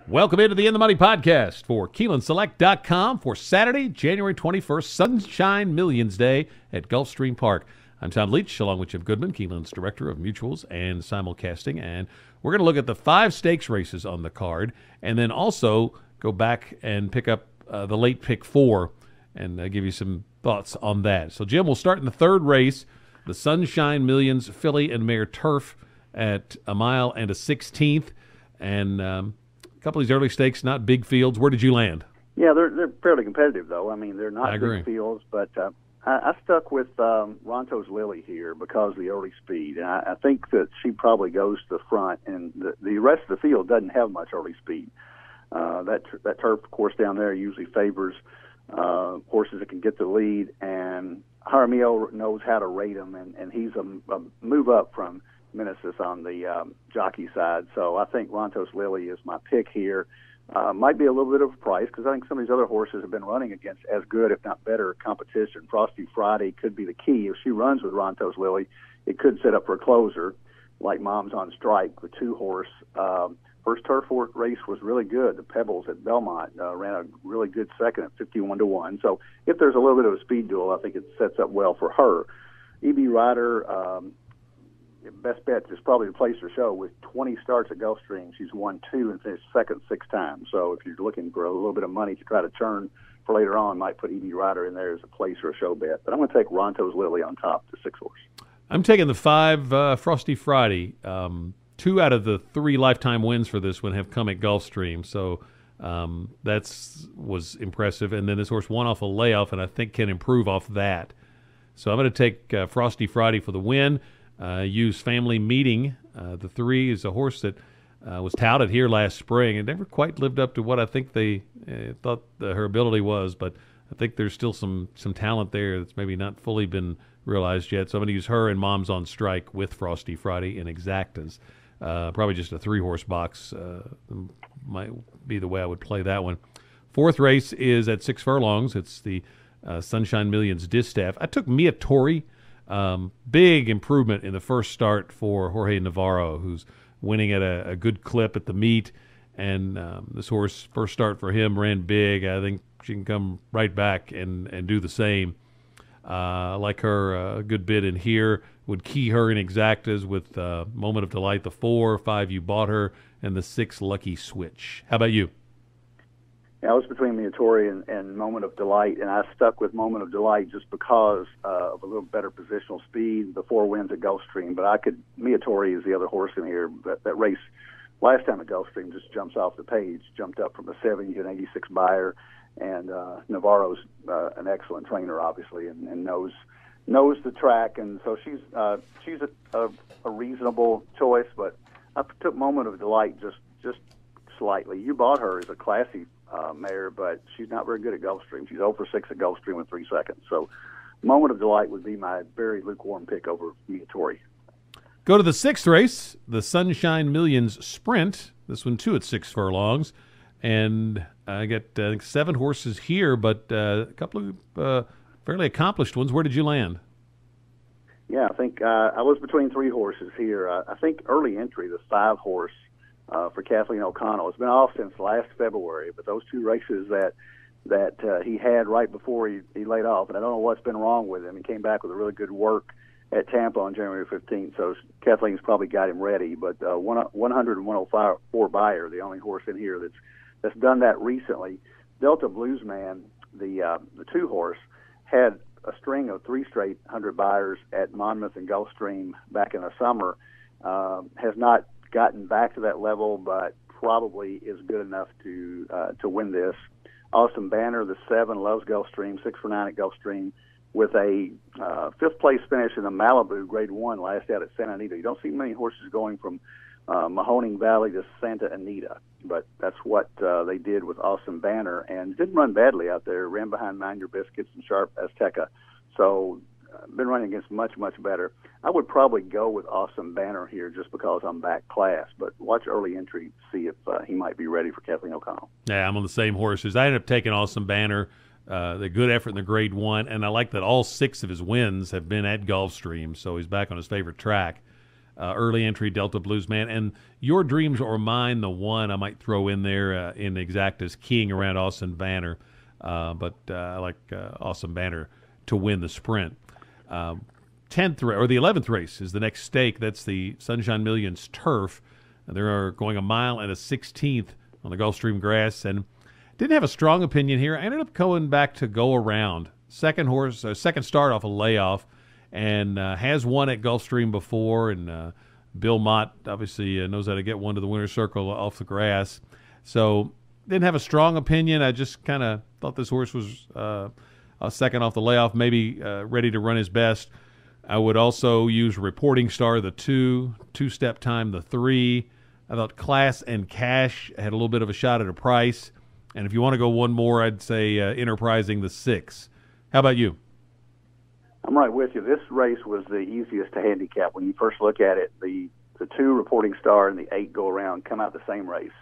Welcome into the In the Money podcast for KeenelandSelect.com for Saturday, January 21st, Sunshine Millions Day at Gulfstream Park. I'm Tom Leach, along with Jim Goodman, Keeneland's Director of Mutuals and Simulcasting, and we're going to look at the 5 stakes races on the card, and then also go back and pick up the late pick 4 and give you some thoughts on that. So, Jim, we'll start in the third race, the Sunshine Millions Filly and Mare Turf at a mile and a 16th, and a couple of these early stakes, not big fields. Where did you land? Yeah, they're fairly competitive, though. I mean, they're not big fields, but I stuck with Ronto's Lily here because of the early speed. And I think that she probably goes to the front, and the rest of the field doesn't have much early speed. That turf course down there usually favors horses that can get the lead, and Jaramillo knows how to rate them, and he's a move up from Meneses on the jockey side. So I think Ronto's Lily is my pick here. Might be a little bit of a price because I think some of these other horses have been running against as good, if not better, competition. Frosty Friday could be the key. If she runs with Ronto's Lily, it could set up for a closer like Mom's on Strike, the 2-horse. First turf race was really good. The Pebbles at Belmont ran a really good second at 51-1. So if there's a little bit of a speed duel, I think it sets up well for her. E.B. Rider, best bet is probably to place her show. With 20 starts at Gulfstream, she's won 2 and finished second 6 times. So if you're looking for a little bit of money to try to turn for later on, might put E.B. Rider in there as a place or a show bet. But I'm going to take Ronto's Lily on top, the 6-horse. I'm taking the 5 Frosty Friday. 2 out of the 3 lifetime wins for this one have come at Gulfstream, so was impressive. And then this horse won off a layoff, and I think can improve off that. So I'm going to take Frosty Friday for the win. Use Family Meeting. The 3 is a horse that was touted here last spring and never quite lived up to what I think they thought her ability was, but I think there's still some talent there that's maybe not fully been realized yet. So I'm going to use her and Mom's on Strike with Frosty Friday in exactas. Probably just a 3-horse box might be the way I would play that one. 4th race is at 6 furlongs. It's the Sunshine Millions Distaff. I took Mia Tori. Big improvement in the first start for Jorge Navarro, who's winning at a good clip at the meet. And this horse, first start for him, ran big. I think she can come right back and do the same. I like her a good bit in here. Would key her in exactas with Moment of Delight, the 4, 5 You Bought Her, and the 6 Lucky Switch. How about you? Yeah, I was between Mia Tori and Moment of Delight, and I stuck with Moment of Delight just because of a little better positional speed, the 4 wins at Gulfstream. But Mia Tori is the other horse in here. That race last time at Gulfstream just jumps off the page, jumped up from a 70 to an 86 buyer. And Navarro's an excellent trainer, obviously, and knows the track, and so she's a reasonable choice. But I took Moment of Delight just slightly. You Bought Her is a classy mare, but she's not very good at Gulfstream. She's 0 for 6 at Gulfstream in 3 seconds. So Moment of Delight would be my very lukewarm pick over Mia Tori. Go to the 6th race, the Sunshine Millions Sprint. This one too at 6 furlongs. And I got 7 horses here, but a couple of fairly accomplished ones. Where did you land? Yeah, I think I was between 3 horses here. I think early entry, the 5-horse for Kathleen O'Connell. It's been off since last February, but those 2 races that he had right before he laid off, and I don't know what's been wrong with him. He came back with a really good work at Tampa on January 15th, so Kathleen's probably got him ready. But 100 and 104 buyer, the only horse in here that's done that recently. Delta Bluesman, the 2-horse, had a string of 3 straight 100 buyers at Monmouth and Gulfstream back in the summer. Has not gotten back to that level, but probably is good enough to win this. Austin Banner, the 7, loves Gulfstream, 6 for 9 at Gulfstream, with a 5th place finish in the Malibu Grade 1 last out at Santa Anita. You don't see many horses going from Mahoning Valley to Santa Anita, but that's what they did with Austin Banner, and didn't run badly out there. Ran behind Mind Your Biscuits and Sharp Azteca, so been running against much better. I would probably go with Austin Banner here just because I'm back class, but watch early entry to see if he might be ready for Kathleen O'Connell. Yeah, I'm on the same horses. I ended up taking Austin Banner, the good effort in the Grade 1, and I like that all 6 of his wins have been at Gulfstream, so he's back on his favorite track. early entry Delta Bluesman. And Your Dreams or Mine, the one I might throw in there in exactas, keying around Austin Banner. But I like Austin Banner to win the sprint. 11th race is the next stake. That's the Sunshine Millions Turf. They're going a mile and a 16th on the Gulfstream grass, and didn't have a strong opinion here. I ended up going back to Go Around. Second start off a layoff, and has won at Gulfstream before. And Bill Mott obviously knows how to get one to the winner's circle off the grass. So didn't have a strong opinion. I just kind of thought this horse was a second off the layoff, maybe ready to run his best. I would also use Reporting Star, the 2, Two-Step Time, the 3. I thought Class and Cash had a little bit of a shot at a price. And if you want to go one more, I'd say Enterprising, the 6. How about you? I'm right with you. This race was the easiest to handicap. When you first look at it, the 2 Reporting Star and the 8 Go Around come out the same race.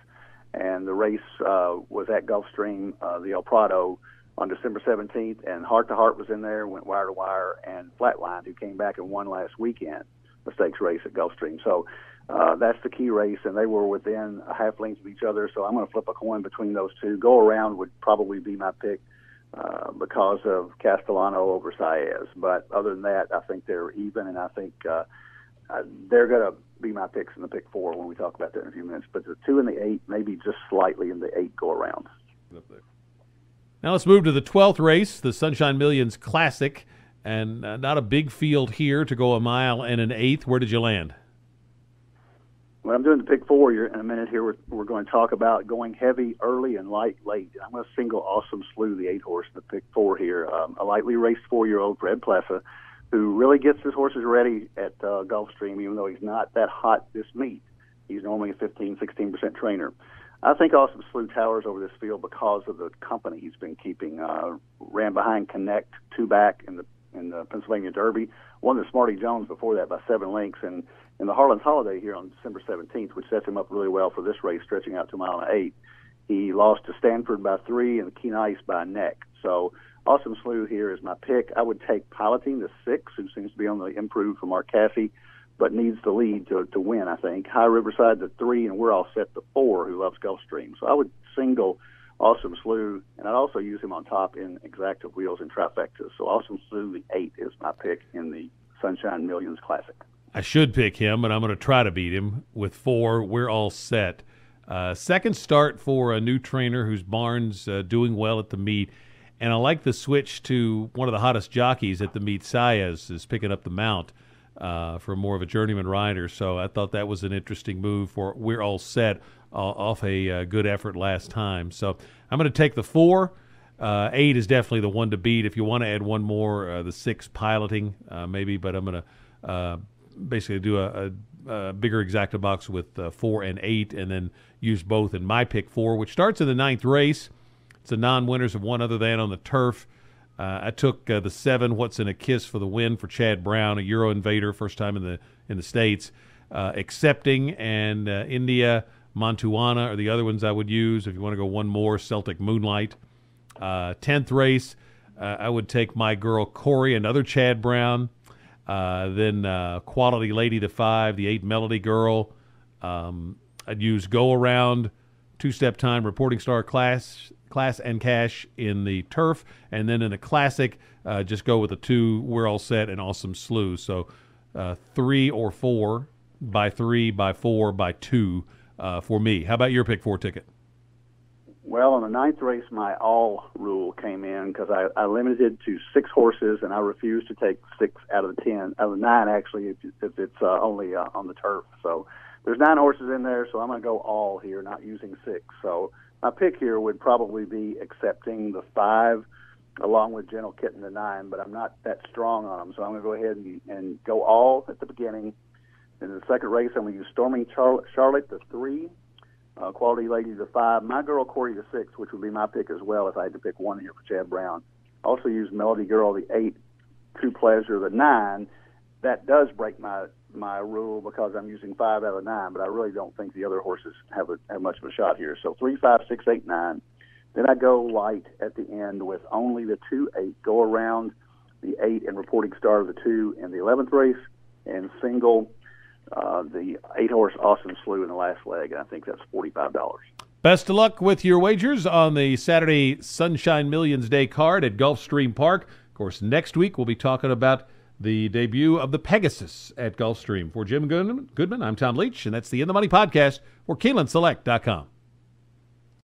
And the race was at Gulfstream, the El Prado, on December 17th, and Heart to Heart was in there, went wire to wire, and Flatline, who came back and won last weekend, the stakes race at Gulfstream. So that's the key race, and they were within a half length of each other, so I'm going to flip a coin between those two. Go Around would probably be my pick because of Castellano over Saez. But other than that, I think they're even, and I think they're going to be my picks in the pick 4 when we talk about that in a few minutes. But the 2 and the 8, maybe just slightly in the 8 Go Around. Now let's move to the 12th race, the Sunshine Millions Classic, and not a big field here to go a mile and an 1/8. Where did you land? Well, I'm doing the pick 4 here in a minute. Here we're going to talk about going heavy early and light late. I'm going to single Awesome Slew, the 8 horse, in the pick 4 here. A lightly raced 4-year-old, Fred Plessa, who really gets his horses ready at Gulfstream, even though he's not that hot this meet. He's normally a 15-16% trainer. I think Awesome Slew towers over this field because of the company he's been keeping. Ran behind Connect, 2 back in the Pennsylvania Derby. Won the Smarty Jones before that by 7 lengths. And in the Harlan's Holiday here on December 17th, which sets him up really well for this race, stretching out to a mile and 1/8, he lost to Stanford by 3 and the Keen Ice by a neck. So Awesome Slew here is my pick. I would take Piloting, the 6, who seems to be on the improve for Mark Casse, but needs the lead to win, I think. High Riverside, the 3, and We're All Set, the 4, who loves Gulfstream. So I would single Awesome Slew, and I'd also use him on top in Exacta Wheels and Trifecta. So Awesome Slew, the 8, is my pick in the Sunshine Millions Classic. I should pick him, but I'm going to try to beat him with 4. We're All Set. Second start for a new trainer whose barn's doing well at the meet. And I like the switch to one of the hottest jockeys at the meet. Saez is picking up the mount for more of a journeyman rider. So I thought that was an interesting move for We're All Set off a good effort last time. So I'm going to take the 4. 8 is definitely the one to beat. If you want to add one more, the 6 Piloting maybe, but I'm going to basically do a bigger exacta box with 4 and 8 and then use both in my pick 4, which starts in the 9th race. It's the non-winners of One Other Than on the turf. I took the 7 What's in a Kiss for the win for Chad Brown, a Euro invader, first time in the States. Accepting and India Montuana are the other ones I would use. If you want to go one more, Celtic Moonlight. 10th race, I would take My Girl Corey, another Chad Brown. Then Quality Lady, the 5, the 8 Melody Girl. I'd use Go Around, Two-Step Time, Reporting Star, Class and Cash in the turf, and then in the Classic, just go with the 2 We're All Set and Awesome Slew. So 3 or 4, by 3, by 4, by 2 for me. How about your pick 4 ticket? Well, on the 9th race, my all rule came in because I limited to 6 horses, and I refused to take 6 out of the 10, out of the 9 actually, if it's only on the turf. So there's 9 horses in there, so I'm going to go all here, not using 6. So my pick here would probably be Accepting, the 5, along with Gentle Kitten, the 9, but I'm not that strong on them, so I'm going to go ahead and go all at the beginning. In the second race, I'm going to use Storming Charlotte, the 3, Quality Lady, the 5, My Girl Corey, the 6, which would be my pick as well if I had to pick one here for Chad Brown. Also use Melody Girl, the 8, True Pleasure, the 9. That does break my rule because I'm using 5 out of 9, but I really don't think the other horses have much of a shot here. So 3, 5, 6, 8, 9. Then I go light at the end with only the 2, 8, Go Around, the 8, and Reporting Star of the 2 in the 11th race, and single the 8-horse Austin Slew in the last leg, and I think that's $45. Best of luck with your wagers on the Saturday Sunshine Millions Day card at Gulfstream Park. Of course, next week we'll be talking about the debut of the Pegasus at Gulfstream. For Jim Goodman, I'm Tom Leach, and that's the In the Money podcast for KeenelandSelect.com.